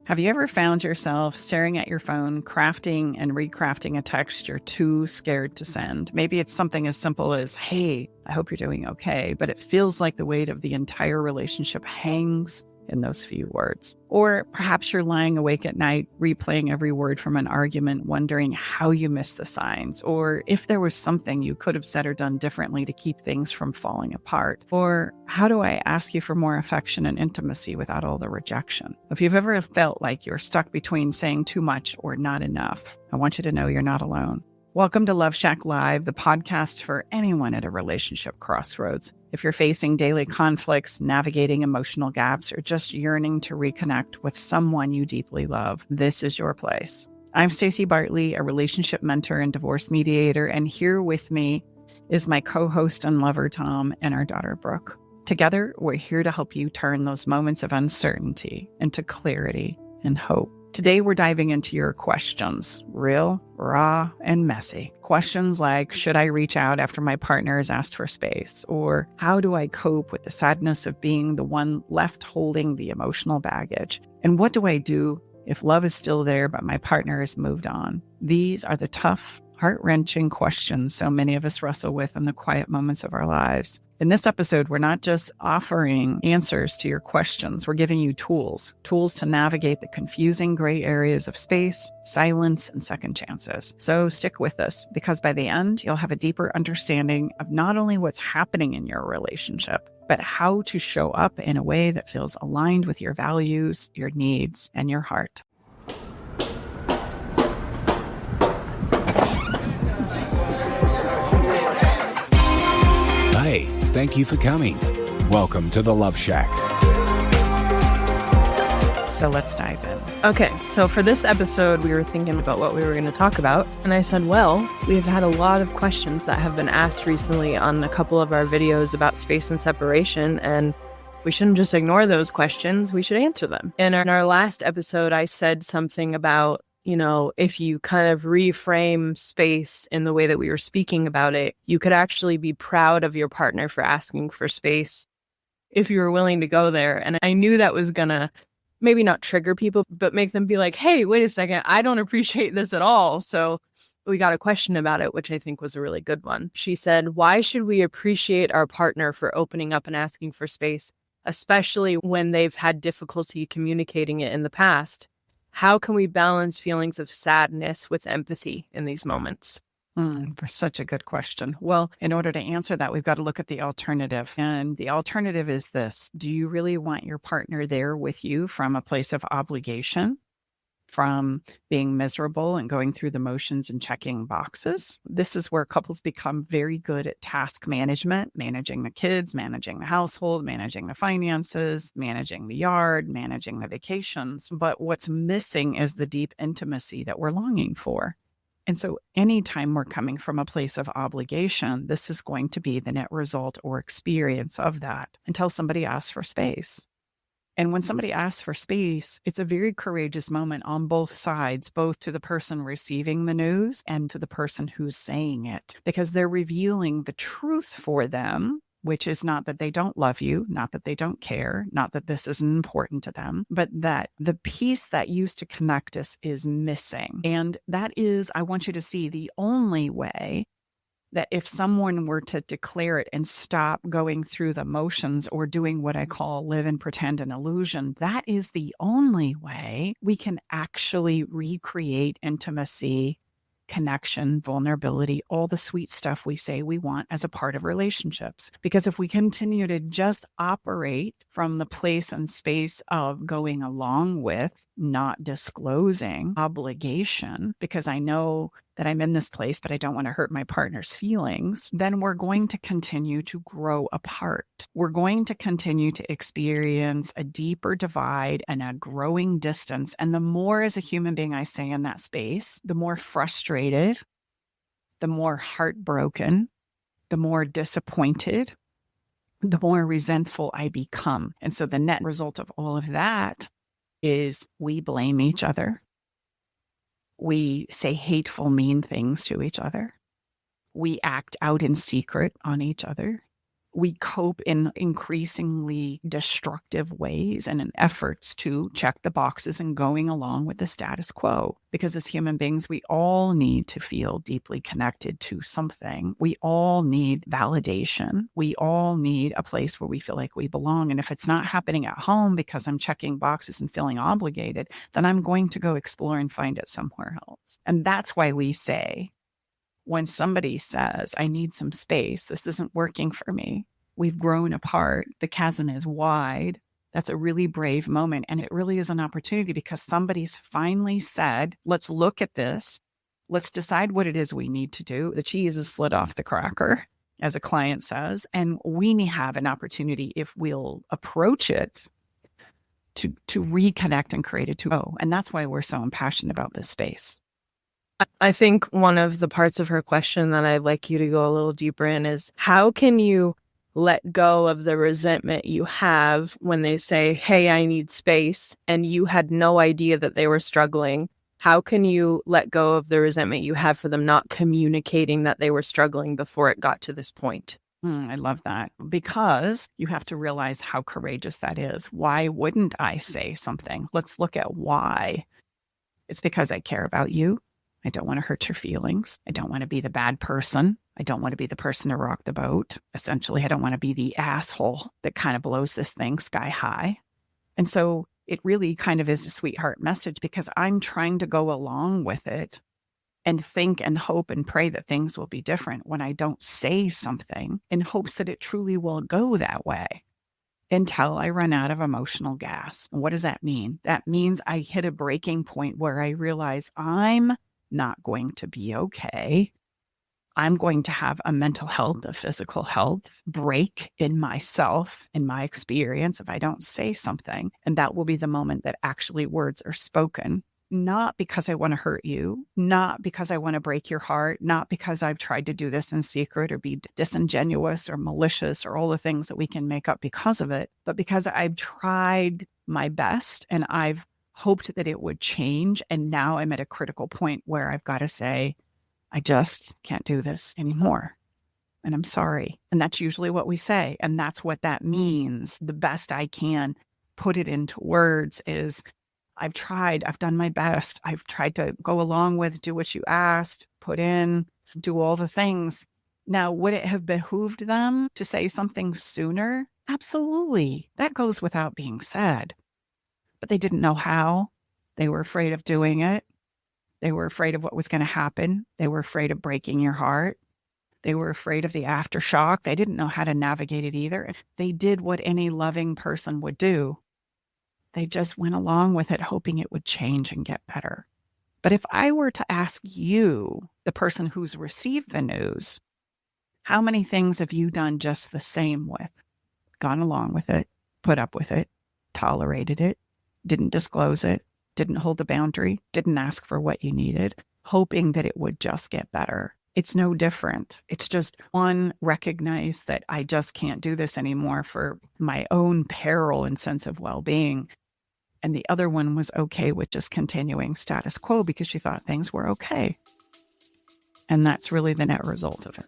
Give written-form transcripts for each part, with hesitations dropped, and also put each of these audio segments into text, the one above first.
Have you ever found yourself staring at your phone, crafting and recrafting a text you're too scared to send? Maybe it's something as simple as, hey, I hope you're doing okay, but it feels like the weight of the entire relationship hangs in those few words. Or perhaps you're lying awake at night, replaying every word from an argument, wondering how you missed the signs, or if there was something you could have said or done differently to keep things from falling apart. Or how do I ask you for more affection and intimacy without all the rejection? If you've ever felt like you're stuck between saying too much or not enough, I want you to know you're not alone. Welcome to Love Shack Live, the podcast for anyone at a relationship crossroads. If you're facing daily conflicts, navigating emotional gaps, or just yearning to reconnect with someone you deeply love, this is your place. I'm Stacey Bartley, a relationship mentor and divorce mediator, and here with me is my co-host and lover, Tom, and our daughter, Brooke. Together, we're here to help you turn those moments of uncertainty into clarity and hope. Today, we're diving into your questions, real, raw, and messy. Questions like, should I reach out after my partner has asked for space? Or how do I cope with the sadness of being the one left holding the emotional baggage? And what do I do if love is still there, but my partner has moved on? These are the tough, heart-wrenching questions so many of us wrestle with in the quiet moments of our lives. In this episode, we're not just offering answers to your questions. We're giving you tools to navigate the confusing gray areas of space, silence, and second chances. So stick with us, because by the end, you'll have a deeper understanding of not only what's happening in your relationship, but how to show up in a way that feels aligned with your values, your needs, and your heart. Hey, thank you for coming. Welcome to the Love Shack. So let's dive in. Okay, so for this episode, we were thinking about what we were going to talk about. And I said, well, we've had a lot of questions that have been asked recently on a couple of our videos about space and separation. And we shouldn't just ignore those questions. We should answer them. And in our last episode, I said something about, if you kind of reframe space in the way that we were speaking about it, you could actually be proud of your partner for asking for space if you were willing to go there. And I knew that was going to maybe not trigger people, but make them be like, hey, wait a second, I don't appreciate this at all. So we got a question about it, which I think was a really good one. She said, why should we appreciate our partner for opening up and asking for space, especially when they've had difficulty communicating it in the past? How can we balance feelings of sadness with empathy in these moments? For such a good question. Well, in order to answer that, we've got to look at the alternative. And the alternative is this. Do you really want your partner there with you from a place of obligation, from being miserable and going through the motions and checking boxes? This is where couples become very good at task management, managing the kids, managing the household, managing the finances, managing the yard, managing the vacations. But what's missing is the deep intimacy that we're longing for. And so anytime we're coming from a place of obligation, this is going to be the net result or experience of that until somebody asks for space. And when somebody asks for space, it's a very courageous moment on both sides, both to the person receiving the news and to the person who's saying it, because they're revealing the truth for them, which is not that they don't love you, not that they don't care, not that this isn't important to them, but that the piece that used to connect us is missing. And that is, I want you to see, the only way that if someone were to declare it and stop going through the motions or doing what I call live and pretend an illusion, that is the only way we can actually recreate intimacy, connection, vulnerability, all the sweet stuff we say we want as a part of relationships. Because if we continue to just operate from the place and space of going along with, not disclosing, obligation, because I know that I'm in this place, but I don't want to hurt my partner's feelings, then we're going to continue to grow apart. We're going to continue to experience a deeper divide and a growing distance. And the more as a human being I stay in that space, the more frustrated, the more heartbroken, the more disappointed, the more resentful I become. And so the net result of all of that is we blame each other. We say hateful, mean things to each other. We act out in secret on each other. we cope in increasingly destructive ways and in efforts to check the boxes and going along with the status quo. Because as human beings, we all need to feel deeply connected to something. We all need validation. We all need a place where we feel like we belong. And if it's not happening at home because I'm checking boxes and feeling obligated, then I'm going to go explore and find it somewhere else. And that's why we say, when somebody says, I need some space, this isn't working for me, we've grown apart, the chasm is wide, that's a really brave moment. And it really is an opportunity because somebody's finally said, let's look at this. Let's decide what it is we need to do. The cheese is slid off the cracker, as a client says, and we have an opportunity, if we'll approach it, to reconnect and create a to-go. And that's why we're so impassioned about this space. I think one of the parts of her question that I'd like you to go a little deeper in is, how can you let go of the resentment you have when they say, hey, I need space, and you had no idea that they were struggling? How can you let go of the resentment you have for them not communicating that they were struggling before it got to this point? I love that, because you have to realize how courageous that is. Why wouldn't I say something? Let's look at why. It's because I care about you. I don't want to hurt your feelings. I don't want to be the bad person. I don't want to be the person to rock the boat. Essentially, I don't want to be the asshole that kind of blows this thing sky high. And so it really kind of is a sweetheart message, because I'm trying to go along with it and think and hope and pray that things will be different when I don't say something, in hopes that it truly will go that way until I run out of emotional gas. And what does that mean? That means I hit a breaking point where I realize I'm not going to be okay. I'm going to have a mental health, a physical health break in myself, in my experience, if I don't say something. And that will be the moment that actually words are spoken. Not because I want to hurt you, not because I want to break your heart, not because I've tried to do this in secret or be disingenuous or malicious or all the things that we can make up because of it, but because I've tried my best and I've hoped that it would change. And now I'm at a critical point where I've got to say, I just can't do this anymore. And I'm sorry. And that's usually what we say. And that's what that means. The best I can put it into words is, I've tried, I've done my best. I've tried to go along with, do what you asked, put in, do all the things. Now, would it have behooved them to say something sooner? Absolutely. That goes without being said. But they didn't know how. They were afraid of doing it. They were afraid of what was going to happen. They were afraid of breaking your heart. They were afraid of the aftershock. They didn't know how to navigate it either. They did what any loving person would do. They just went along with it, hoping it would change and get better. But if I were to ask you, the person who's received the news, how many things have you done just the same with? Gone along with it, put up with it, tolerated it, didn't disclose it, didn't hold a boundary, didn't ask for what you needed, hoping that it would just get better. It's no different. It's just, one, recognize that I just can't do this anymore for my own peril and sense of well-being. And the other one was okay with just continuing status quo because she thought things were okay. And that's really the net result of it.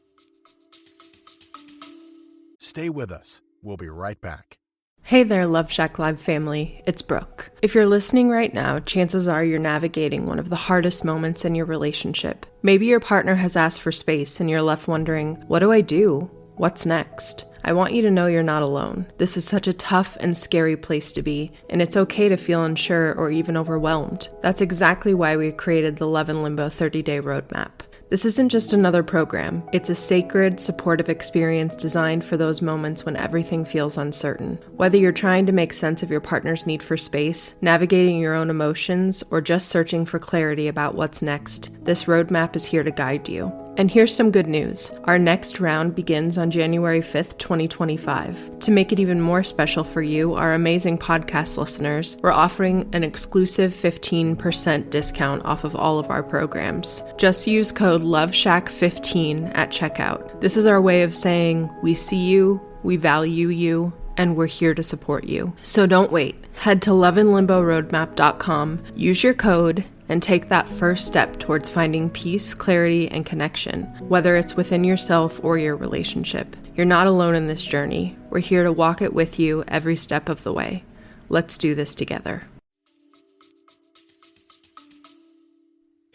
Stay with us. We'll be right back. Hey there, Love Shack Live family. It's Brooke. If you're listening right now, chances are you're navigating one of the hardest moments in your relationship. Maybe your partner has asked for space and you're left wondering, what do I do? What's next? I want you to know you're not alone. This is such a tough and scary place to be, and it's okay to feel unsure or even overwhelmed. That's exactly why we created the Love in Limbo 30-Day Roadmap. This isn't just another program. It's a sacred, supportive experience designed for those moments when everything feels uncertain. Whether you're trying to make sense of your partner's need for space, navigating your own emotions, or just searching for clarity about what's next, this roadmap is here to guide you. And here's some good news. Our next round begins on January 5th, 2025. To make it even more special for you, our amazing podcast listeners, we're offering an exclusive 15% discount off of all of our programs. Just use code LOVESHACK15 at checkout. This is our way of saying we see you, we value you, and we're here to support you. So don't wait. Head to loveinlimboroadmap.com, use your code, and take that first step towards finding peace, clarity, and connection, whether it's within yourself or your relationship. You're not alone in this journey. We're here to walk it with you every step of the way. Let's do this together.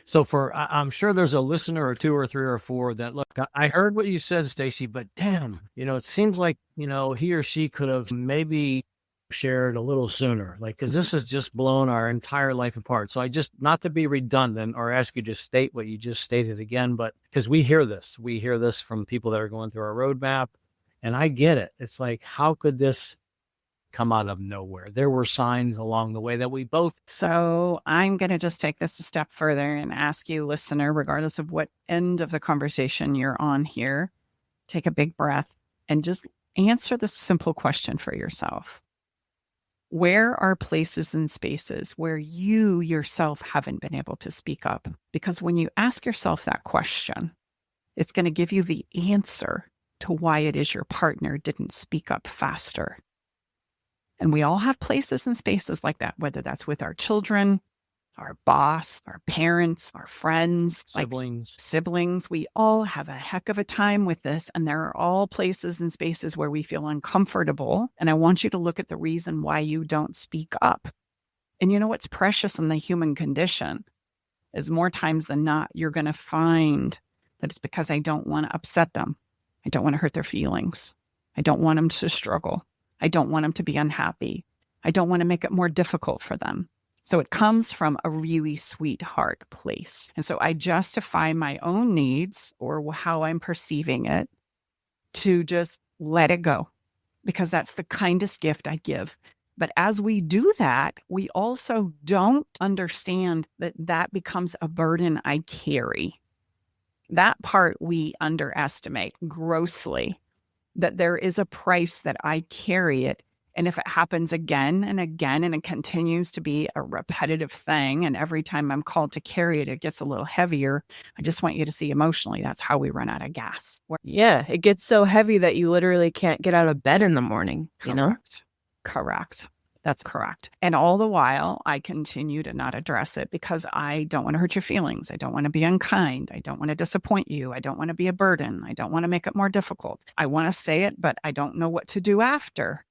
So I'm sure there's a listener or two or three or four that, look, I heard what you said, Stacy, but damn, it seems like, he or she could have maybe shared a little sooner, because this has just blown our entire life apart. So not to be redundant or ask you to state what you just stated again, but because we hear this from people that are going through our roadmap, and I get it. It's like, how could this come out of nowhere? There were signs along the way that we both. So I'm going to just take this a step further and ask you, listener, regardless of what end of the conversation you're on here, take a big breath and just answer this simple question for yourself. Where are places and spaces where you yourself haven't been able to speak up? Because when you ask yourself that question, it's going to give you the answer to why it is your partner didn't speak up faster. And we all have places and spaces like that, whether that's with our children, our boss, our parents, our friends, siblings. We all have a heck of a time with this. And there are all places and spaces where we feel uncomfortable. And I want you to look at the reason why you don't speak up. And you know what's precious in the human condition is more times than not, you're going to find that it's because I don't want to upset them. I don't want to hurt their feelings. I don't want them to struggle. I don't want them to be unhappy. I don't want to make it more difficult for them. So it comes from a really sweetheart place. And so I justify my own needs or how I'm perceiving it to just let it go, because that's the kindest gift I give. But as we do that, we also don't understand that that becomes a burden I carry. That part we underestimate grossly, that there is a price that I carry it. And if it happens again and again, and it continues to be a repetitive thing, and every time I'm called to carry it, it gets a little heavier. I just want you to see emotionally, that's how we run out of gas. Yeah, it gets so heavy that you literally can't get out of bed in the morning, Correct. That's correct. And all the while, I continue to not address it because I don't want to hurt your feelings. I don't want to be unkind. I don't want to disappoint you. I don't want to be a burden. I don't want to make it more difficult. I want to say it, but I don't know what to do after.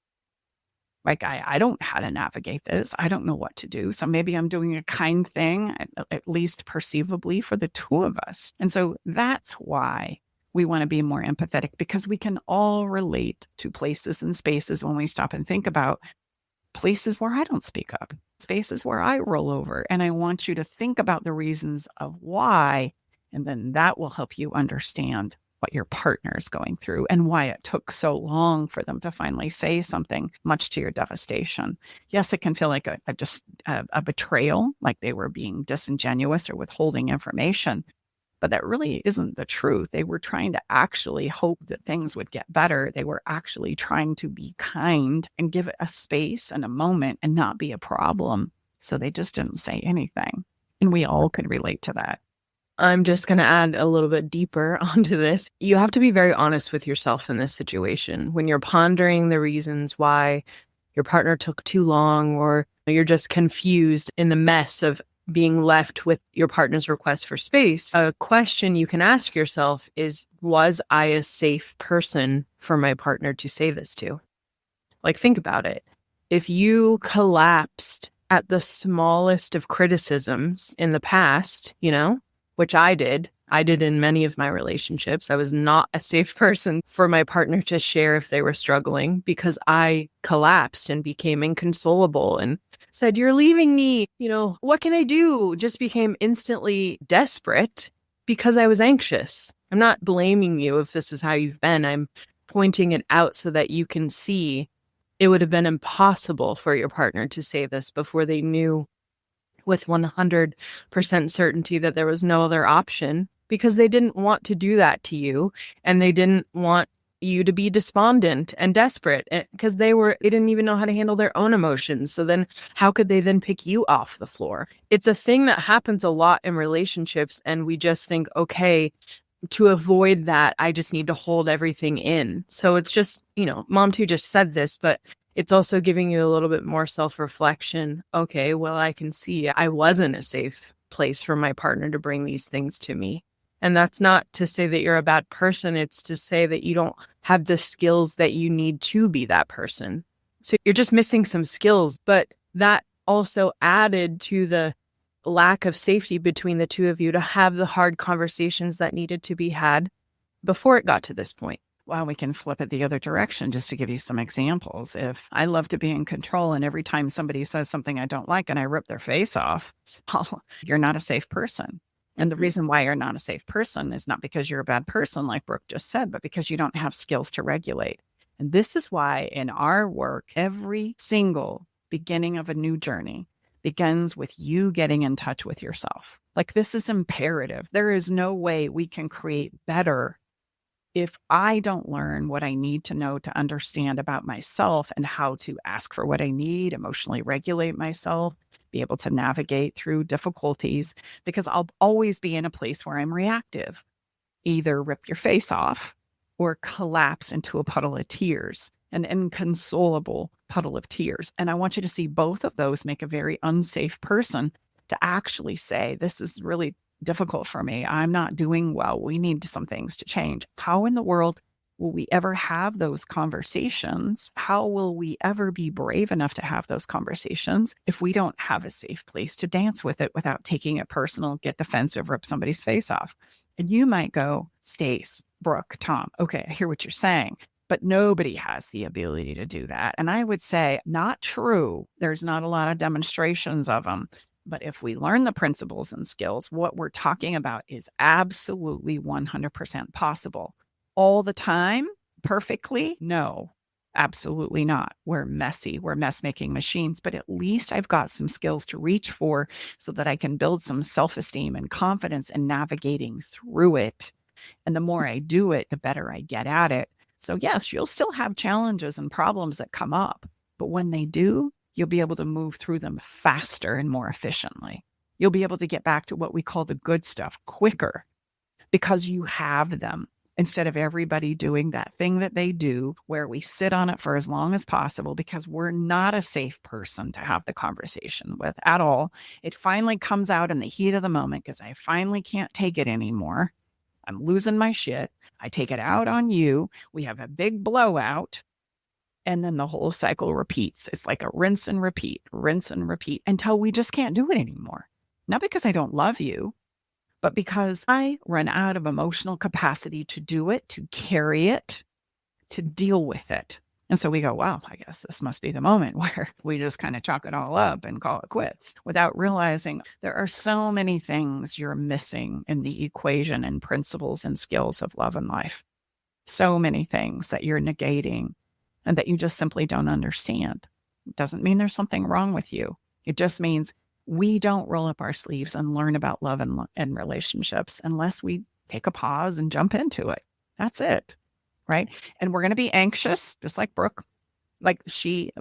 Like, I don't know how to navigate this. I don't know what to do. So maybe I'm doing a kind thing, at least perceivably, for the two of us. And so that's why we want to be more empathetic, because we can all relate to places and spaces when we stop and think about places where I don't speak up, spaces where I roll over. And I want you to think about the reasons of why, and then that will help you understand what your partner is going through and why it took so long for them to finally say something, much to your devastation. Yes, it can feel like a betrayal, like they were being disingenuous or withholding information. But that really isn't the truth. They were trying to actually hope that things would get better. They were actually trying to be kind and give it a space and a moment and not be a problem. So they just didn't say anything. And we all could relate to that. I'm just going to add a little bit deeper onto this. You have to be very honest with yourself in this situation. When you're pondering the reasons why your partner took too long, or you're just confused in the mess of being left with your partner's request for space, a question you can ask yourself is, was I a safe person for my partner to say this to? Like, think about it. If you collapsed at the smallest of criticisms in the past, which I did in many of my relationships, I was not a safe person for my partner to share if they were struggling, because I collapsed and became inconsolable and said, "You're leaving me. What can I do?" Just became instantly desperate because I was anxious. I'm not blaming you if this is how you've been. I'm pointing it out so that you can see it would have been impossible for your partner to say this before they knew with 100% certainty that there was no other option, because they didn't want to do that to you, and they didn't want you to be despondent and desperate, because they didn't even know how to handle their own emotions. So then how could they then pick you off the floor? It's a thing that happens a lot in relationships, and we just think, okay, to avoid that, I just need to hold everything in. So it's just, Mom too just said this, but it's also giving you a little bit more self-reflection. Okay, well, I can see I wasn't a safe place for my partner to bring these things to me. And that's not to say that you're a bad person. It's to say that you don't have the skills that you need to be that person. So you're just missing some skills, but that also added to the lack of safety between the two of you to have the hard conversations that needed to be had before it got to this point. Well, we can flip it the other direction just to give you some examples. If I love to be in control and every time somebody says something I don't like and I rip their face off, well, you're not a safe person. And the reason why you're not a safe person is not because you're a bad person, like Brooke just said, but because you don't have skills to regulate. And this is why in our work, every single beginning of a new journey begins with you getting in touch with yourself. Like, this is imperative. There is no way we can create better if I don't learn what I need to know to understand about myself and how to ask for what I need, emotionally regulate myself, be able to navigate through difficulties, because I'll always be in a place where I'm reactive. Either rip your face off or collapse into a puddle of tears, an inconsolable puddle of tears. And I want you to see both of those make a very unsafe person to actually say, this is really difficult for me. I'm not doing well. We need some things to change. How in the world will we ever have those conversations? How will we ever be brave enough to have those conversations if we don't have a safe place to dance with it without taking it personal, get defensive, rip somebody's face off? And you might go, Stace, Brooke, Tom, okay, I hear what you're saying, but nobody has the ability to do that. And I would say, not true. There's not a lot of demonstrations of them. But if we learn the principles and skills, what we're talking about is absolutely 100% possible. All the time, perfectly? No, absolutely not. We're messy. We're mess-making machines, but at least I've got some skills to reach for so that I can build some self-esteem and confidence in navigating through it. And the more I do it, the better I get at it. So yes, you'll still have challenges and problems that come up, but when they do, you'll be able to move through them faster and more efficiently. You'll be able to get back to what we call the good stuff quicker because you have them, instead of everybody doing that thing that they do where we sit on it for as long as possible because we're not a safe person to have the conversation with at all. It finally comes out in the heat of the moment because I finally can't take it anymore. I'm losing my shit. I take it out on you. We have a big blowout. And then the whole cycle repeats. It's like a rinse and repeat until we just can't do it anymore. Not because I don't love you, but because I run out of emotional capacity to do it, to carry it, to deal with it. And so we go, wow, I guess this must be the moment where we just kind of chalk it all up and call it quits without realizing there are so many things you're missing in the equation and principles and skills of love and life. So many things that you're negating and that you just simply don't understand. It doesn't mean there's something wrong with you. It just means we don't roll up our sleeves and learn about love and relationships unless we take a pause and jump into it. That's it, right? And we're going to be anxious, just like Brooke. Like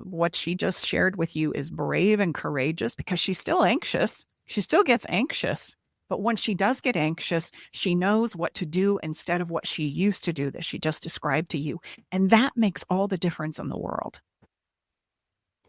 what she just shared with you is brave and courageous because she's still anxious. She still gets anxious. But when she does get anxious, she knows what to do instead of what she used to do that she just described to you. And that makes all the difference in the world.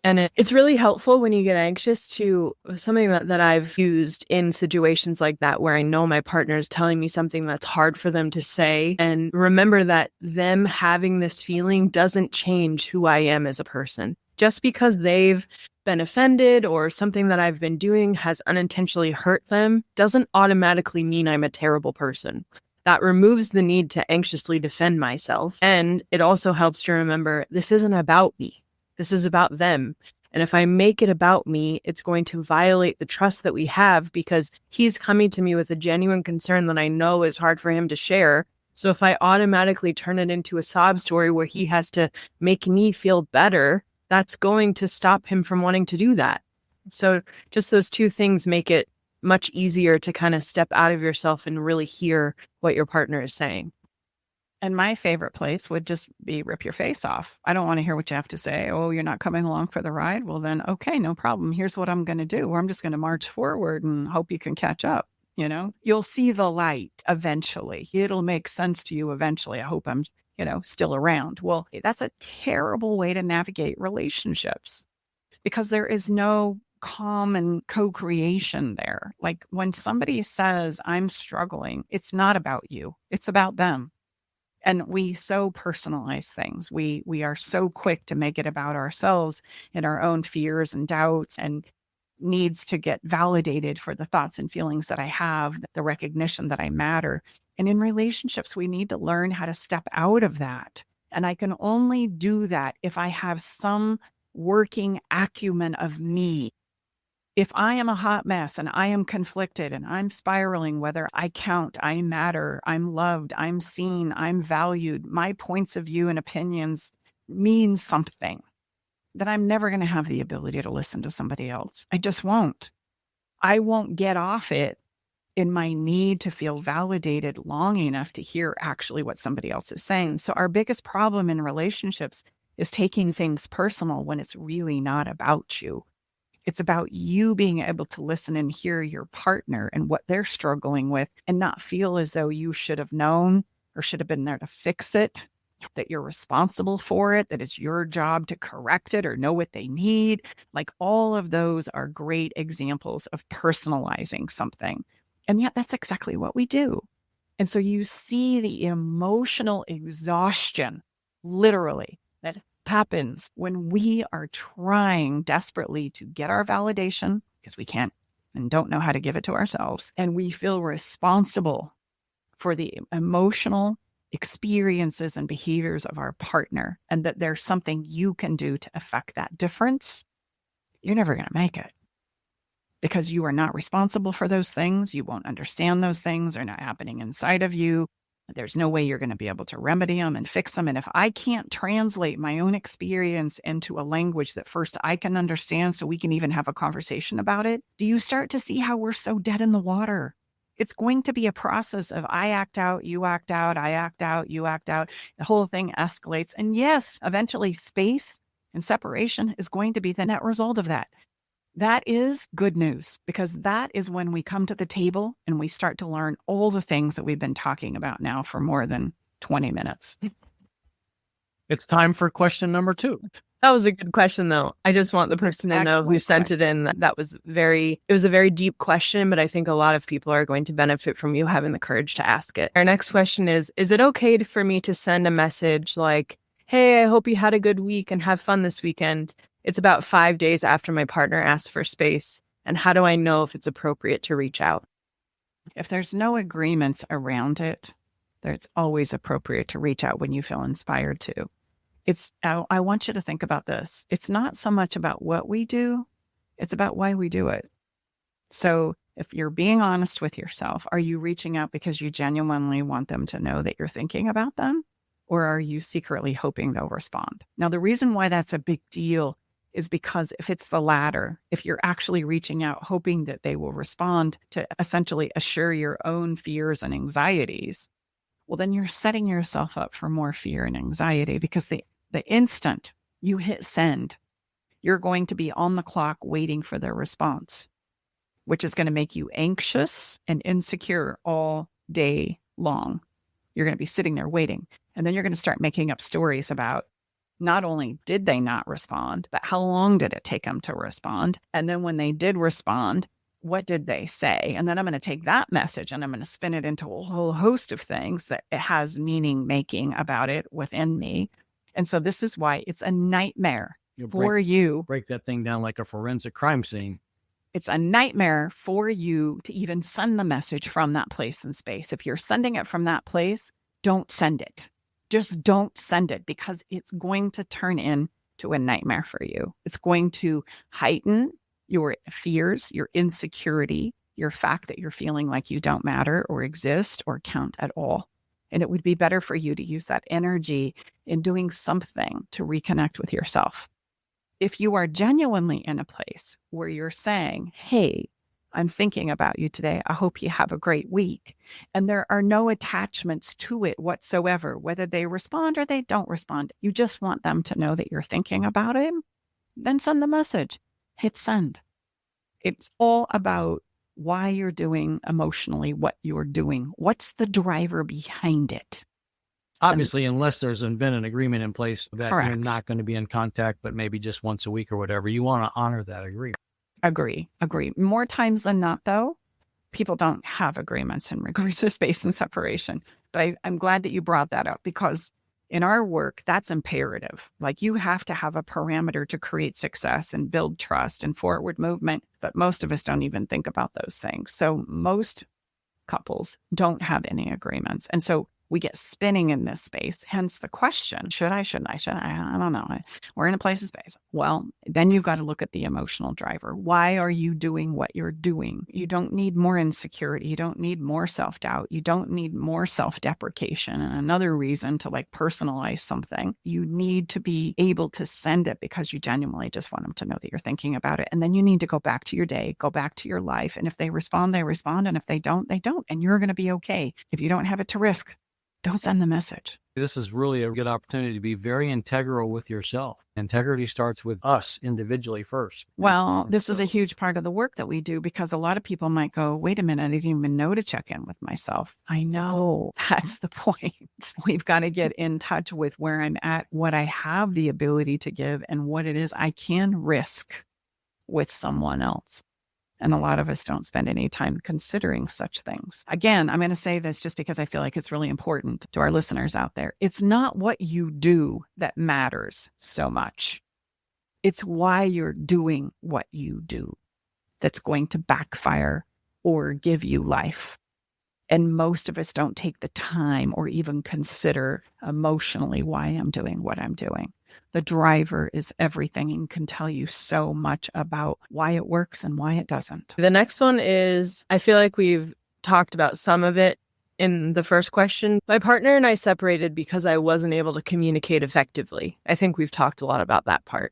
And it's really helpful when you get anxious to something that I've used in situations like that, where I know my partner is telling me something that's hard for them to say. And remember that them having this feeling doesn't change who I am as a person. Just because they've been offended or something that I've been doing has unintentionally hurt them doesn't automatically mean I'm a terrible person. That removes the need to anxiously defend myself. And it also helps to remember this isn't about me. This is about them. And if I make it about me, it's going to violate the trust that we have because he's coming to me with a genuine concern that I know is hard for him to share. So if I automatically turn it into a sob story where he has to make me feel better, that's going to stop him from wanting to do that. So just those two things make it much easier to kind of step out of yourself and really hear what your partner is saying. And my favorite place would just be rip your face off. I don't want to hear what you have to say. Oh, you're not coming along for the ride? Well, then, okay, no problem. Here's what I'm going to do. I'm just going to march forward and hope you can catch up. You know, you'll see the light eventually. It'll make sense to you eventually. I hope I'm, still around. Well, that's a terrible way to navigate relationships because there is no common co-creation there. Like when somebody says, I'm struggling, it's not about you, it's about them. And we so personalize things. We are so quick to make it about ourselves and our own fears and doubts and needs to get validated for the thoughts and feelings that I have, the recognition that I matter. And in relationships, we need to learn how to step out of that. And I can only do that if I have some working acumen of me. If I am a hot mess and I am conflicted and I'm spiraling, whether I count, I matter, I'm loved, I'm seen, I'm valued, my points of view and opinions mean something, then I'm never going to have the ability to listen to somebody else. I just won't. I won't get off it in my need to feel validated long enough to hear actually what somebody else is saying. So our biggest problem in relationships is taking things personal when it's really not about you. It's about you being able to listen and hear your partner and what they're struggling with and not feel as though you should have known or should have been there to fix it, that you're responsible for it, that it's your job to correct it or know what they need. Like all of those are great examples of personalizing something. And yet that's exactly what we do. And so you see the emotional exhaustion, literally, that happens when we are trying desperately to get our validation because we can't and don't know how to give it to ourselves. And we feel responsible for the emotional experiences and behaviors of our partner, and that there's something you can do to affect that difference. You're never going to make it because you are not responsible for those things. You won't understand those things. They're not happening inside of you. There's no way you're going to be able to remedy them and fix them. And if I can't translate my own experience into a language that first I can understand so we can even have a conversation about it, do you start to see how we're so dead in the water? It's going to be a process of I act out, you act out, I act out, you act out. The whole thing escalates. And yes, eventually space and separation is going to be the net result of that. That is good news, because that is when we come to the table and we start to learn all the things that we've been talking about now for more than 20 minutes. It's time for question number 2. That was a good question, though. I just want the person to know who sent it in. It was a very deep question, but I think a lot of people are going to benefit from you having the courage to ask it. Our next question is it okay for me to send a message like, hey, I hope you had a good week and have fun this weekend? It's about 5 days after my partner asked for space. And how do I know if it's appropriate to reach out? If there's no agreements around it, it's always appropriate to reach out when you feel inspired to. I want you to think about this. It's not so much about what we do, it's about why we do it. So if you're being honest with yourself, are you reaching out because you genuinely want them to know that you're thinking about them? Or are you secretly hoping they'll respond? Now, the reason why that's a big deal is because if it's the latter, if you're actually reaching out hoping that they will respond to essentially assure your own fears and anxieties, well, then you're setting yourself up for more fear and anxiety, because the instant you hit send, you're going to be on the clock waiting for their response, which is going to make you anxious and insecure all day long. You're going to be sitting there waiting. And then you're going to start making up stories about not only did they not respond, but how long did it take them to respond? And then when they did respond, what did they say? And then I'm going to take that message and I'm going to spin it into a whole host of things that it has meaning making about it within me. And so this is why it's a nightmare for you. Break that thing down like a forensic crime scene. It's a nightmare for you to even send the message from that place in space. If you're sending it from that place, don't send it. Just don't send it, because it's going to turn into a nightmare for you. It's going to heighten your fears, your insecurity, your fact that you're feeling like you don't matter or exist or count at all. And it would be better for you to use that energy in doing something to reconnect with yourself. If you are genuinely in a place where you're saying, hey, I'm thinking about you today, I hope you have a great week, and there are no attachments to it whatsoever, whether they respond or they don't respond, you just want them to know that you're thinking about it, then send the message. Hit send. It's all about why you're doing emotionally what you're doing. What's the driver behind it? Obviously, unless there's been an agreement in place that Correct. You're not going to be in contact, but maybe just once a week or whatever, you want to honor that agreement. Agree. More times than not, though, people don't have agreements in regards to space and separation. But I'm glad that you brought that up, because in our work, that's imperative. Like, you have to have a parameter to create success and build trust and forward movement. But most of us don't even think about those things. So most couples don't have any agreements. And so we get spinning in this space. Hence the question, should I? I don't know. We're in a place of space. Well, then you've got to look at the emotional driver. Why are you doing what you're doing? You don't need more insecurity. You don't need more self-doubt. You don't need more self-deprecation. And another reason to like personalize something, you need to be able to send it because you genuinely just want them to know that you're thinking about it. And then you need to go back to your day, go back to your life. And if they respond, they respond. And if they don't, they don't. And you're going to be okay. If you don't have it to risk, don't send the message. This is really a good opportunity to be very integral with yourself. Integrity starts with us individually first. Well, this is a huge part of the work that we do, because a lot of people might go, wait a minute, I didn't even know to check in with myself. I know, that's the point. We've got to get in touch with where I'm at, what I have the ability to give, and what it is I can risk with someone else. And a lot of us don't spend any time considering such things. Again, I'm going to say this just because I feel like it's really important to our listeners out there. It's not what you do that matters so much. It's why you're doing what you do that's going to backfire or give you life. And most of us don't take the time or even consider emotionally why I'm doing what I'm doing. The driver is everything and can tell you so much about why it works and why it doesn't. The next one is, I feel like we've talked about some of it in the first question. My partner and I separated because I wasn't able to communicate effectively. I think we've talked a lot about that part.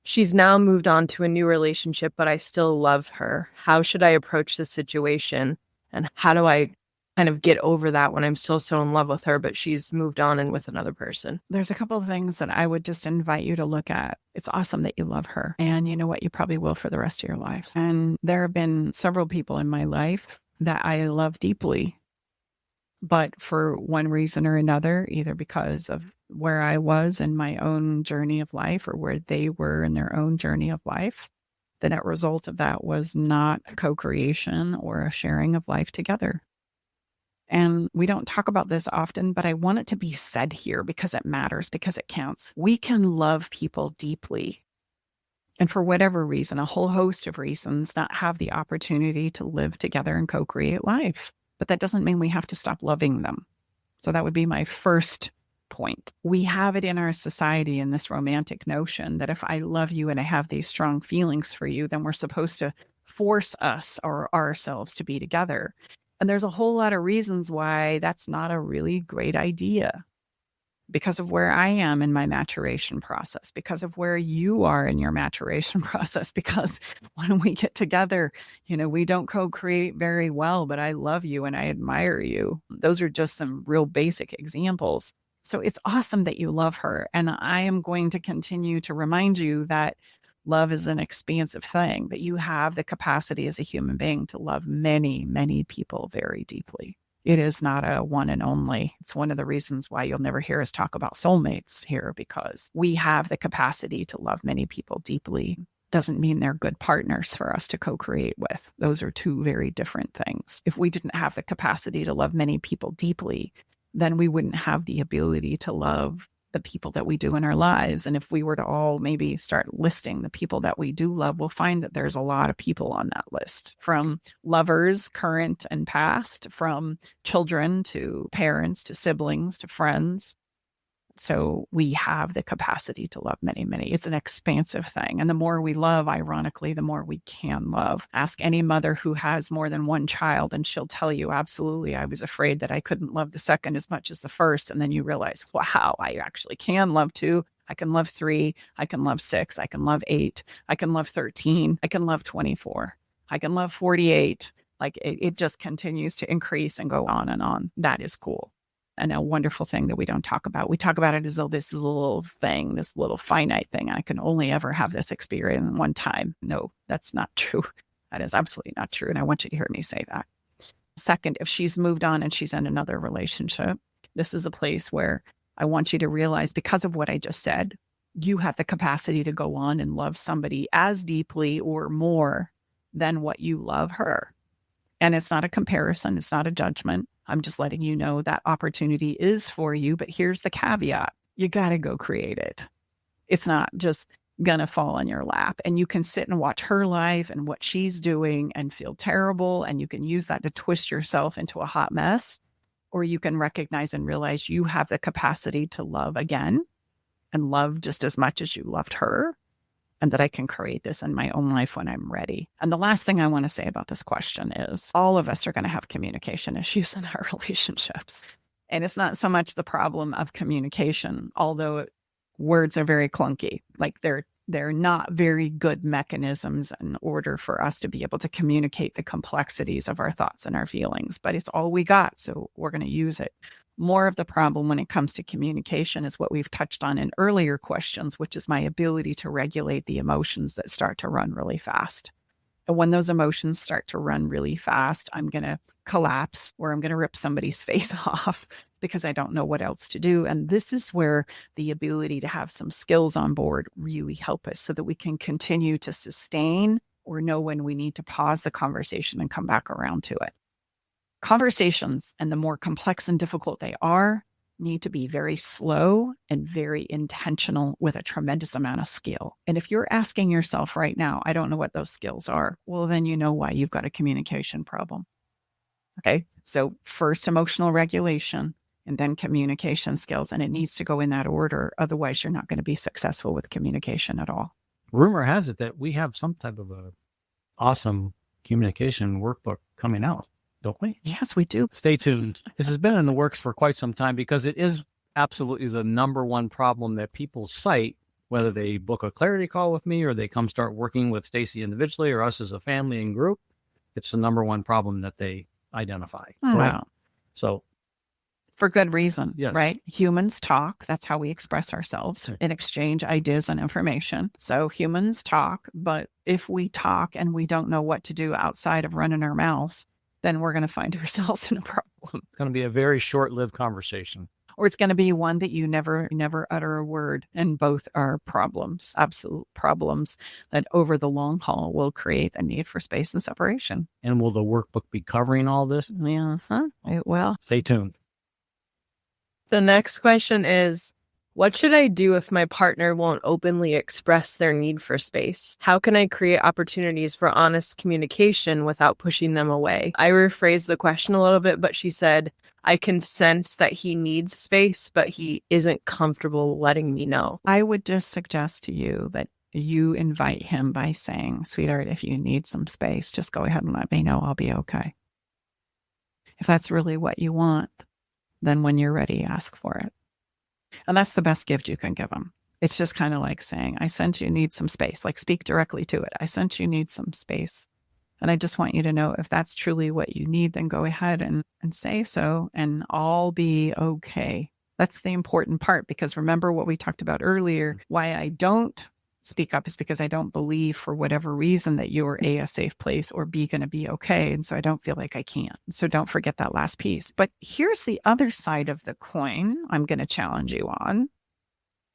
She's now moved on to a new relationship, but I still love her. How should I approach this situation? And how do I kind of get over that when I'm still so in love with her, but she's moved on and with another person? There's a couple of things that I would just invite you to look at. It's awesome that you love her. And you know what? You probably will for the rest of your life. And there have been several people in my life that I love deeply, but for one reason or another, either because of where I was in my own journey of life or where they were in their own journey of life, the net result of that was not a co-creation or a sharing of life together. And we don't talk about this often, but I want it to be said here because it matters, because it counts. We can love people deeply, and for whatever reason, a whole host of reasons, not have the opportunity to live together and co-create life. But that doesn't mean we have to stop loving them. So that would be my first point. We have it in our society, in this romantic notion that if I love you and I have these strong feelings for you, then we're supposed to force us or ourselves to be together. And there's a whole lot of reasons why that's not a really great idea. Because of where I am in my maturation process, because of where you are in your maturation process, because when we get together, we don't co-create very well, but I love you and I admire you. Those are just some real basic examples. So it's awesome that you love her. And I am going to continue to remind you that love is an expansive thing, that you have the capacity as a human being to love many, many people very deeply. It is not a one and only. It's one of the reasons why you'll never hear us talk about soulmates here, because we have the capacity to love many people deeply. Doesn't mean they're good partners for us to co-create with. Those are two very different things. If we didn't have the capacity to love many people deeply, then we wouldn't have the ability to love the people that we do in our lives. And if we were to all maybe start listing the people that we do love, we'll find that there's a lot of people on that list, from lovers, current and past, from children to parents to siblings to friends. So we have the capacity to love many, many. It's an expansive thing. And the more we love, ironically, the more we can love. Ask any mother who has more than one child, and she'll tell you, absolutely, I was afraid that I couldn't love the second as much as the first. And then you realize, wow, I actually can love two. I can love 3. I can love 6. I can love 8. I can love 13. I can love 24. I can love 48. Like it just continues to increase and go on and on. That is cool. And a wonderful thing that we don't talk about. We talk about it as though this is a little thing, this little finite thing. I can only ever have this experience one time. No, that's not true. That is absolutely not true. And I want you to hear me say that. Second, if she's moved on and she's in another relationship, this is a place where I want you to realize, because of what I just said, you have the capacity to go on and love somebody as deeply or more than what you love her. And it's not a comparison. It's not a judgment. I'm just letting you know that opportunity is for you. But here's the caveat. You got to go create it. It's not just going to fall in your lap. And you can sit and watch her life and what she's doing and feel terrible. And you can use that to twist yourself into a hot mess. Or you can recognize and realize you have the capacity to love again and love just as much as you loved her. And that I can create this in my own life when I'm ready. And the last thing I want to say about this question is all of us are going to have communication issues in our relationships. And it's not so much the problem of communication, although words are very clunky. Like they're not very good mechanisms in order for us to be able to communicate the complexities of our thoughts and our feelings. But it's all we got, so we're going to use it. More of the problem when it comes to communication is what we've touched on in earlier questions, which is my ability to regulate the emotions that start to run really fast. And when those emotions start to run really fast, I'm going to collapse or I'm going to rip somebody's face off because I don't know what else to do. And this is where the ability to have some skills on board really help us so that we can continue to sustain or know when we need to pause the conversation and come back around to it. Conversations, and the more complex and difficult they are, need to be very slow and very intentional with a tremendous amount of skill. And if you're asking yourself right now, I don't know what those skills are, well, then you know why you've got a communication problem. Okay. So first emotional regulation and then communication skills. And it needs to go in that order. Otherwise, you're not going to be successful with communication at all. Rumor has it that we have some type of a awesome communication workbook coming out, don't we? Yes, we do. Stay tuned. This has been in the works for quite some time because it is absolutely the number one problem that people cite, whether they book a clarity call with me or they come start working with Stacey individually or us as a family and group. It's the number one problem that they identify. Wow. Right? So for good reason, yes. Right? Humans talk. That's how we express ourselves and exchange ideas and information. So humans talk, but if we talk and we don't know what to do outside of running our mouths, then we're going to find ourselves in a problem. It's going to be a very short-lived conversation. Or it's going to be one that you never utter a word. And both are problems, absolute problems that over the long haul will create a need for space and separation. And will the workbook be covering all this? Yeah, it will. Stay tuned. The next question is, what should I do if my partner won't openly express their need for space? How can I create opportunities for honest communication without pushing them away? I rephrased the question a little bit, but she said, I can sense that he needs space, but he isn't comfortable letting me know. I would just suggest to you that you invite him by saying, sweetheart, if you need some space, just go ahead and let me know. I'll be okay. If that's really what you want, then when you're ready, ask for it. And that's the best gift you can give them. It's just kind of like saying, I sense you need some space, like speak directly to it. I sense you need some space. And I just want you to know if that's truly what you need, then go ahead and say so, and all be okay. That's the important part, because remember what we talked about earlier, why I don't speak up is because I don't believe for whatever reason that you're A, a safe place, or B, going to be okay. And so I don't feel like I can. So don't forget that last piece. But here's the other side of the coin I'm going to challenge you on,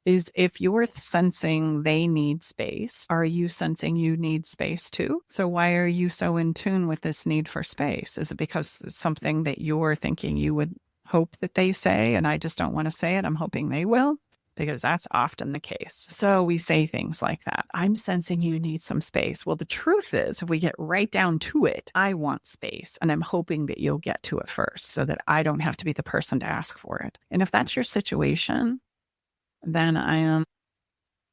is if you're sensing they need space, are you sensing you need space too? So why are you so in tune with this need for space? Is it because it's something that you're thinking you would hope that they say, and I just don't want to say it, I'm hoping they will? Because that's often the case. So we say things like that. I'm sensing you need some space. Well, the truth is, if we get right down to it, I want space, and I'm hoping that you'll get to it first so that I don't have to be the person to ask for it. And if that's your situation, then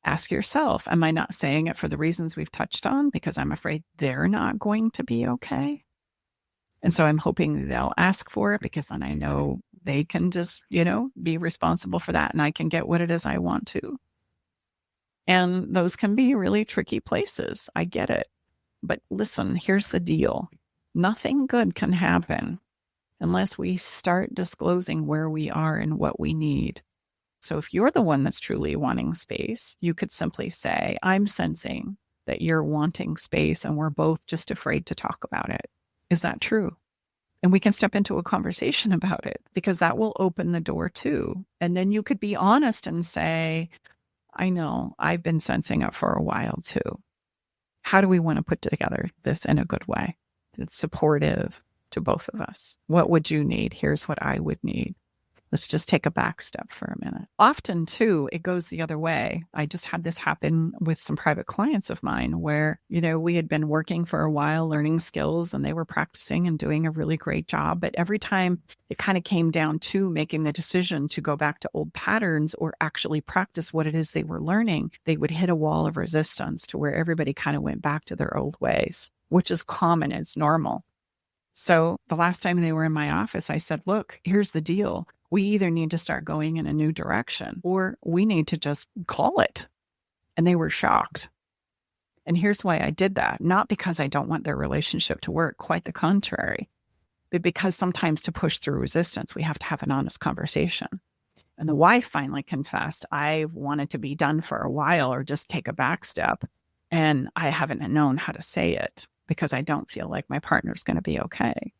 ask yourself, am I not saying it for the reasons we've touched on? Because I'm afraid they're not going to be okay. And so I'm hoping they'll ask for it, because then I know they can just, be responsible for that, and I can get what it is I want to. And those can be really tricky places. I get it. But listen, here's the deal. Nothing good can happen unless we start disclosing where we are and what we need. So if you're the one that's truly wanting space, you could simply say, I'm sensing that you're wanting space and we're both just afraid to talk about it. Is that true? And we can step into a conversation about it, because that will open the door too. And then you could be honest and say, I know. I've been sensing it for a while too. How do we want to put together this in a good way that's supportive to both of us? What would you need? Here's what I would need. Let's just take a back step for a minute. Often, too, it goes the other way. I just had this happen with some private clients of mine where, we had been working for a while, learning skills, and they were practicing and doing a really great job. But every time it kind of came down to making the decision to go back to old patterns or actually practice what it is they were learning, they would hit a wall of resistance to where everybody kind of went back to their old ways, which is common. It's normal. So the last time they were in my office, I said, look, here's the deal. We either need to start going in a new direction or we need to just call it. And they were shocked. And here's why I did that. Not because I don't want their relationship to work, quite the contrary, but because sometimes to push through resistance, we have to have an honest conversation. And the wife finally confessed, I've wanted to be done for a while or just take a back step. And I haven't known how to say it because I don't feel like my partner's going to be okay.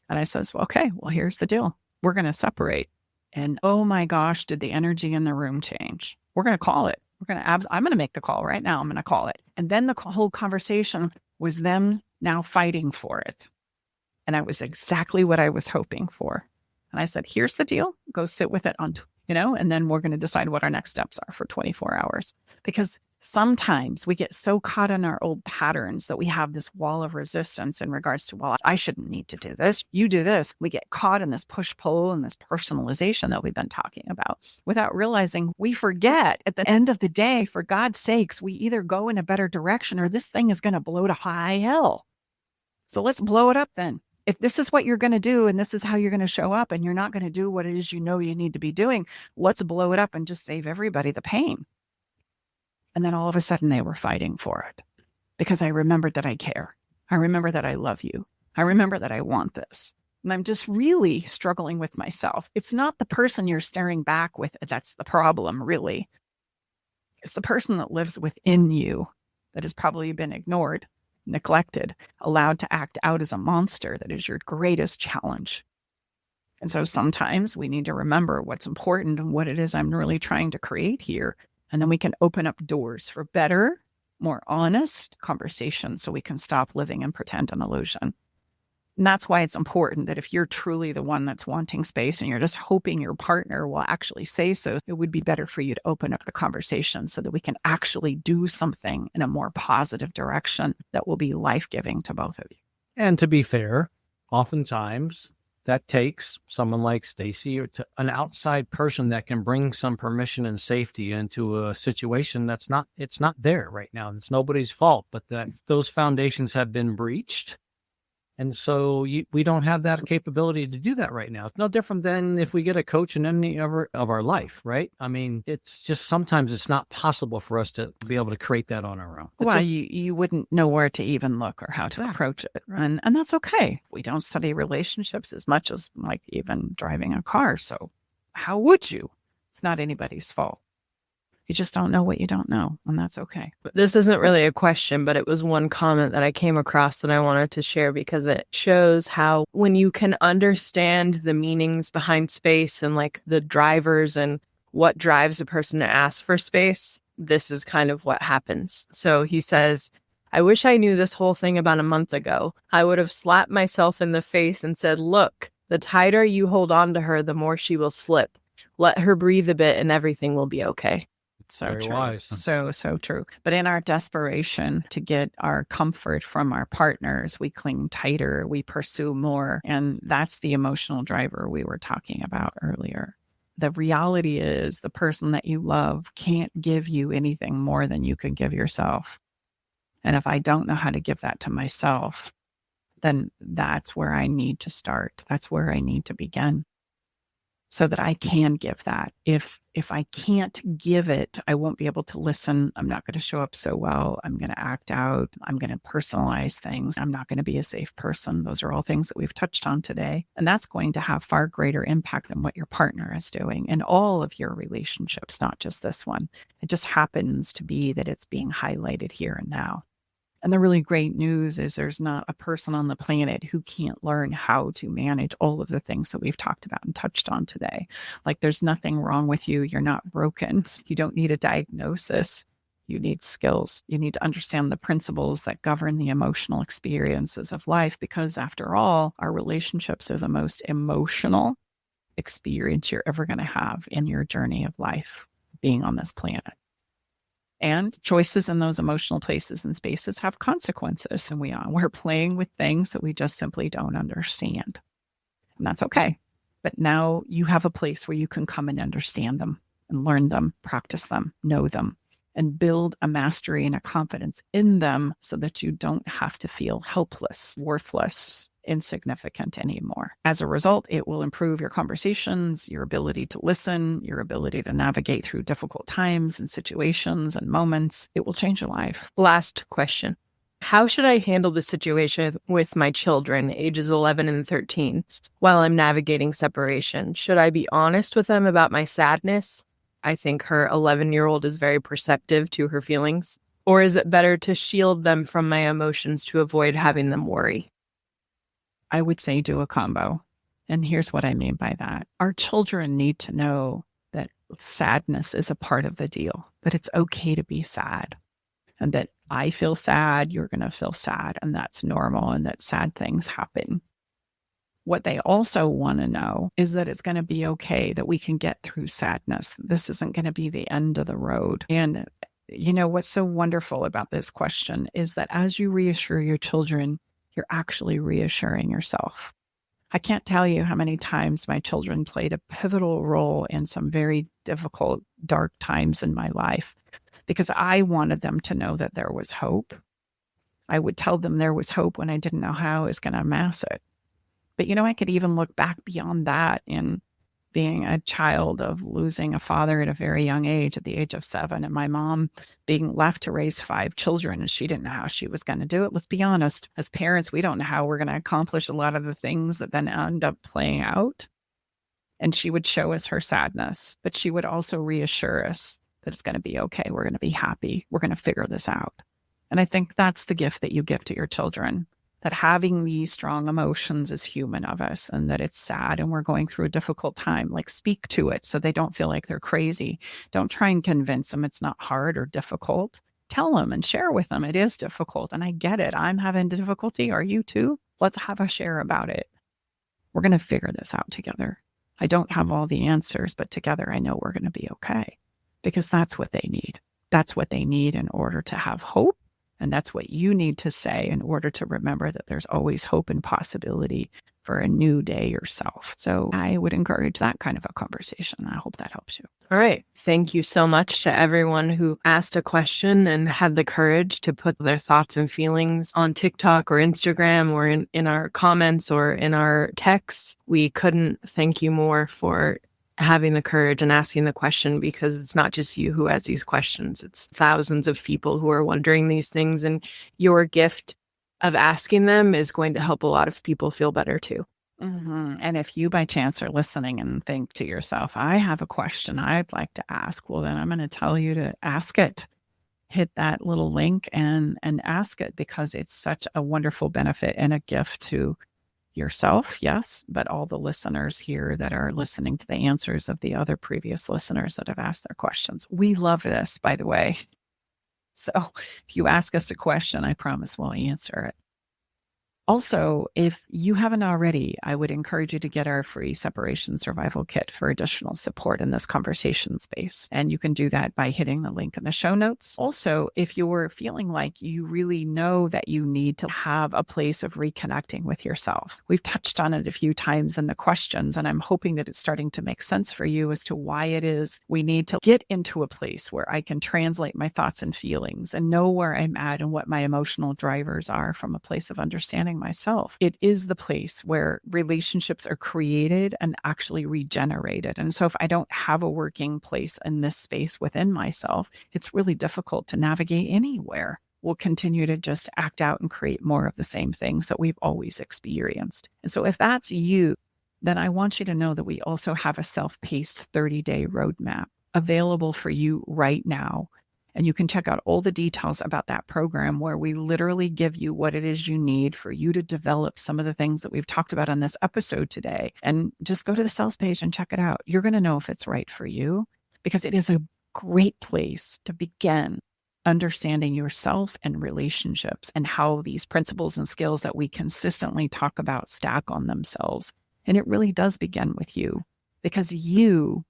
And I says, okay, well, here's the deal. We're going to separate. And oh my gosh, did the energy in the room change? We're going to call it. I'm going to make the call right now. I'm going to call it. And then the whole conversation was them now fighting for it. And that was exactly what I was hoping for. And I said, here's the deal. Go sit with it and then we're going to decide what our next steps are for 24 hours. Because sometimes we get so caught in our old patterns that we have this wall of resistance in regards to, well, I shouldn't need to do this. You do this. We get caught in this push-pull and this personalization that we've been talking about without realizing we forget at the end of the day, for God's sakes, we either go in a better direction or this thing is going to blow to high hell. So let's blow it up then. If this is what you're going to do and this is how you're going to show up and you're not going to do what it is you need to be doing, let's blow it up and just save everybody the pain. And then all of a sudden they were fighting for it because I remembered that I care. I remember that I love you. I remember that I want this. And I'm just really struggling with myself. It's not the person you're staring back with that's the problem, really. It's the person that lives within you that has probably been ignored, neglected, allowed to act out as a monster that is your greatest challenge. And so sometimes we need to remember what's important and what it is I'm really trying to create here. And then we can open up doors for better, more honest conversations so we can stop living in pretend and illusion. And that's why it's important that if you're truly the one that's wanting space and you're just hoping your partner will actually say so, it would be better for you to open up the conversation so that we can actually do something in a more positive direction that will be life-giving to both of you. And to be fair, oftentimes that takes someone like Stacy or an outside person that can bring some permission and safety into a situation it's not there right now. It's nobody's fault, but that those foundations have been breached. And so we don't have that capability to do that right now. It's no different than if we get a coach in any of our life, right? I mean, it's just sometimes it's not possible for us to be able to create that on our own. You wouldn't know where to even look or how to approach it. And that's okay. We don't study relationships as much as like even driving a car. So how would you? It's not anybody's fault. You just don't know what you don't know, and that's okay. This isn't really a question, but it was one comment that I came across that I wanted to share because it shows how when you can understand the meanings behind space and like the drivers and what drives a person to ask for space, this is kind of what happens. So he says, I wish I knew this whole thing about a month ago. I would have slapped myself in the face and said, look, the tighter you hold on to her, the more she will slip. Let her breathe a bit and everything will be okay. So Very true. wise. So true. But in our desperation to get our comfort from our partners, we cling tighter, we pursue more. And that's the emotional driver we were talking about earlier. The reality is the person that you love can't give you anything more than you can give yourself. And if I don't know how to give that to myself, then that's where I need to start. That's where I need to begin so that I can give that. If I can't give it, I won't be able to listen. I'm not going to show up so well. I'm going to act out. I'm going to personalize things. I'm not going to be a safe person. Those are all things that we've touched on today. And that's going to have far greater impact than what your partner is doing in all of your relationships, not just this one. It just happens to be that it's being highlighted here and now. And the really great news is there's not a person on the planet who can't learn how to manage all of the things that we've talked about and touched on today. Like there's nothing wrong with you. You're not broken. You don't need a diagnosis. You need skills. You need to understand the principles that govern the emotional experiences of life, because after all, our relationships are the most emotional experience you're ever going to have in your journey of life being on this planet. And choices in those emotional places and spaces have consequences. And we're playing with things that we just simply don't understand. And that's okay. But now you have a place where you can come and understand them and learn them, practice them, know them, and build a mastery and a confidence in them so that you don't have to feel helpless, worthless, insignificant anymore. As a result, it will improve your conversations, your ability to listen, your ability to navigate through difficult times and situations and moments. It will change your life. Last question. How should I handle the situation with my children, ages 11 and 13, while I'm navigating separation? Should I be honest with them about my sadness? I think her 11-year-old is very perceptive to her feelings. Or is it better to shield them from my emotions to avoid having them worry? I would say do a combo. And here's what I mean by that. Our children need to know that sadness is a part of the deal, that it's okay to be sad, and that I feel sad, you're going to feel sad, and that's normal, and that sad things happen. What they also want to know is that it's going to be okay, that we can get through sadness. This isn't going to be the end of the road. And you know, what's so wonderful about this question is that as you reassure your children, you're actually reassuring yourself. I can't tell you how many times my children played a pivotal role in some very difficult, dark times in my life because I wanted them to know that there was hope. I would tell them there was hope when I didn't know how I was going to amass it. But, you know, I could even look back beyond that in being a child of losing a father at a very young age, at the age of 7, and my mom being left to raise 5 children, and she didn't know how she was going to do it. Let's be honest. As parents, we don't know how we're going to accomplish a lot of the things that then end up playing out. And she would show us her sadness, but she would also reassure us that it's going to be okay. We're going to be happy. We're going to figure this out. And I think that's the gift that you give to your children, that having these strong emotions is human of us, and that it's sad and we're going through a difficult time. Like, speak to it so they don't feel like they're crazy. Don't try and convince them it's not hard or difficult. Tell them and share with them it is difficult. And I get it. I'm having difficulty. Are you too? Let's have a share about it. We're going to figure this out together. I don't have all the answers, but together I know we're going to be okay, because that's what they need. That's what they need in order to have hope. And that's what you need to say in order to remember that there's always hope and possibility for a new day yourself. So I would encourage that kind of a conversation. I hope that helps you. All right. Thank you so much to everyone who asked a question and had the courage to put their thoughts and feelings on TikTok or Instagram or in our comments or in our texts. We couldn't thank you more for having the courage and asking the question, because it's not just you who has these questions. It's thousands of people who are wondering these things, and your gift of asking them is going to help a lot of people feel better too. Mm-hmm. And if you by chance are listening and think to yourself, I have a question I'd like to ask, well, then I'm going to tell you to ask it. Hit that little link and ask it, because it's such a wonderful benefit and a gift to yourself, yes, but all the listeners here that are listening to the answers of the other previous listeners that have asked their questions. We love this, by the way. So if you ask us a question, I promise we'll answer it. Also, if you haven't already, I would encourage you to get our free separation survival kit for additional support in this conversation space. And you can do that by hitting the link in the show notes. Also, if you're feeling like you really know that you need to have a place of reconnecting with yourself, we've touched on it a few times in the questions, and I'm hoping that it's starting to make sense for you as to why it is we need to get into a place where I can translate my thoughts and feelings and know where I'm at and what my emotional drivers are from a place of understanding myself. It is the place where relationships are created and actually regenerated. And so if I don't have a working place in this space within myself, it's really difficult to navigate anywhere. We'll continue to just act out and create more of the same things that we've always experienced. And so if that's you, then I want you to know that we also have a self-paced 30-day roadmap available for you right now. And you can check out all the details about that program where we literally give you what it is you need for you to develop some of the things that we've talked about on this episode today. And just go to the sales page and check it out. You're going to know if it's right for you, because it is a great place to begin understanding yourself and relationships and how these principles and skills that we consistently talk about stack on themselves. And it really does begin with you, because you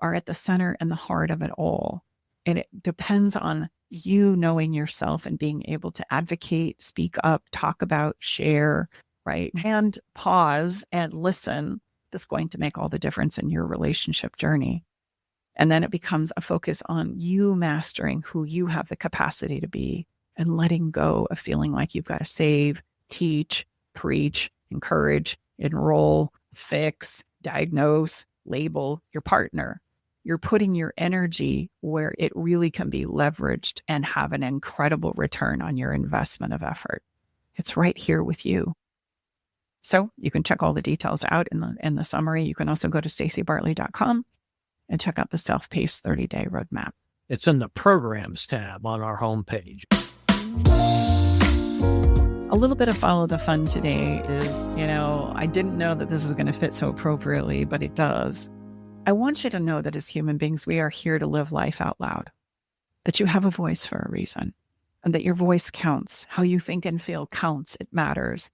are at the center and the heart of it all. And it depends on you knowing yourself and being able to advocate, speak up, talk about, share, right? And pause and listen. That's going to make all the difference in your relationship journey. And then it becomes a focus on you mastering who you have the capacity to be and letting go of feeling like you've got to save, teach, preach, encourage, enroll, fix, diagnose, label your partner. You're putting your energy where it really can be leveraged and have an incredible return on your investment of effort. It's right here with you. So you can check all the details out in the summary. You can also go to staceybartley.com and check out the self-paced 30-day roadmap. It's in the programs tab on our homepage. A little bit of follow the fun today is, I didn't know that this is going to fit so appropriately, but it does. I want you to know that as human beings, we are here to live life out loud, that you have a voice for a reason, and that your voice counts. How you think and feel counts. It matters.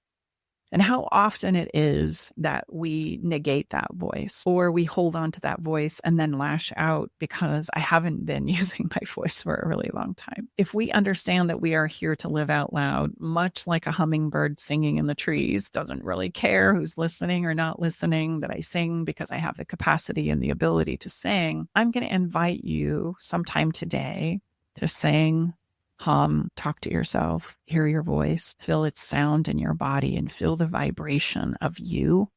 And how often it is that we negate that voice, or we hold on to that voice and then lash out because I haven't been using my voice for a really long time. If we understand that we are here to live out loud, much like a hummingbird singing in the trees, doesn't really care who's listening or not listening, that I sing because I have the capacity and the ability to sing, I'm going to invite you sometime today to sing, hum, talk to yourself, hear your voice, feel its sound in your body, and feel the vibration of you,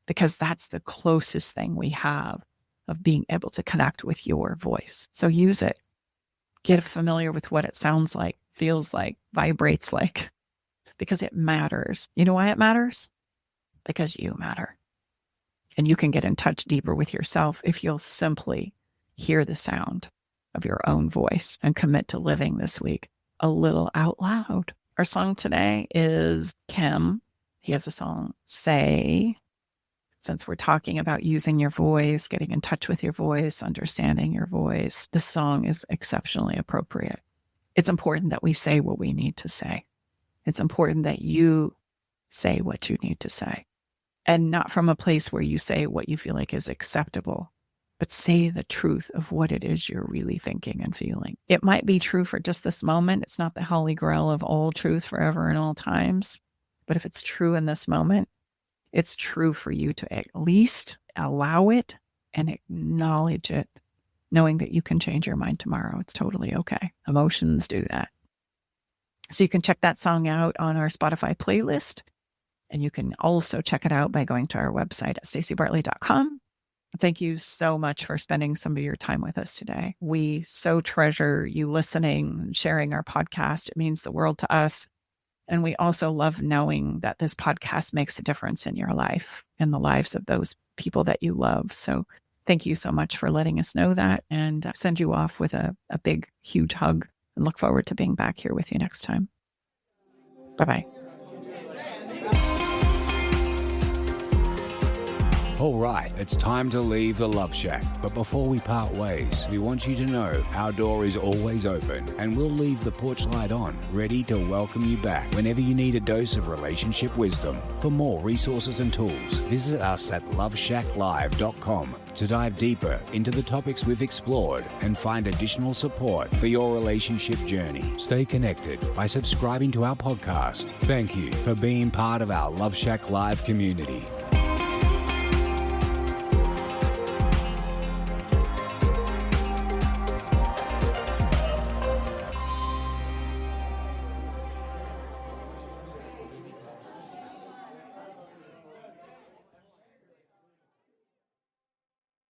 because that's the closest thing we have of being able to connect with your voice. So use it. Get familiar with what it sounds like, feels like, vibrates like, because it matters. You know why it matters? Because you matter. And you can get in touch deeper with yourself if you'll simply hear the sound of your own voice and commit to living this week a little out loud. Our song today is Kim. He has a song, Say. Since we're talking about using your voice, getting in touch with your voice, understanding your voice, this song is exceptionally appropriate. It's important that we say what we need to say. It's important that you say what you need to say, and not from a place where you say what you feel like is acceptable, but say the truth of what it is you're really thinking and feeling. It might be true for just this moment. It's not the holy grail of all truth forever and all times. But if it's true in this moment, it's true for you to at least allow it and acknowledge it, knowing that you can change your mind tomorrow. It's totally okay. Emotions do that. So you can check that song out on our Spotify playlist. And you can also check it out by going to our website at staceybartley.com. Thank you so much for spending some of your time with us today. We so treasure you listening and sharing our podcast. It means the world to us. And we also love knowing that this podcast makes a difference in your life and the lives of those people that you love. So thank you so much for letting us know that, and send you off with a big, huge hug, and look forward to being back here with you next time. Bye-bye. All right, it's time to leave the Love Shack. But before we part ways, we want you to know our door is always open, and we'll leave the porch light on, ready to welcome you back whenever you need a dose of relationship wisdom. For more resources and tools, visit us at loveshacklive.com to dive deeper into the topics we've explored and find additional support for your relationship journey. Stay connected by subscribing to our podcast. Thank you for being part of our Love Shack Live community.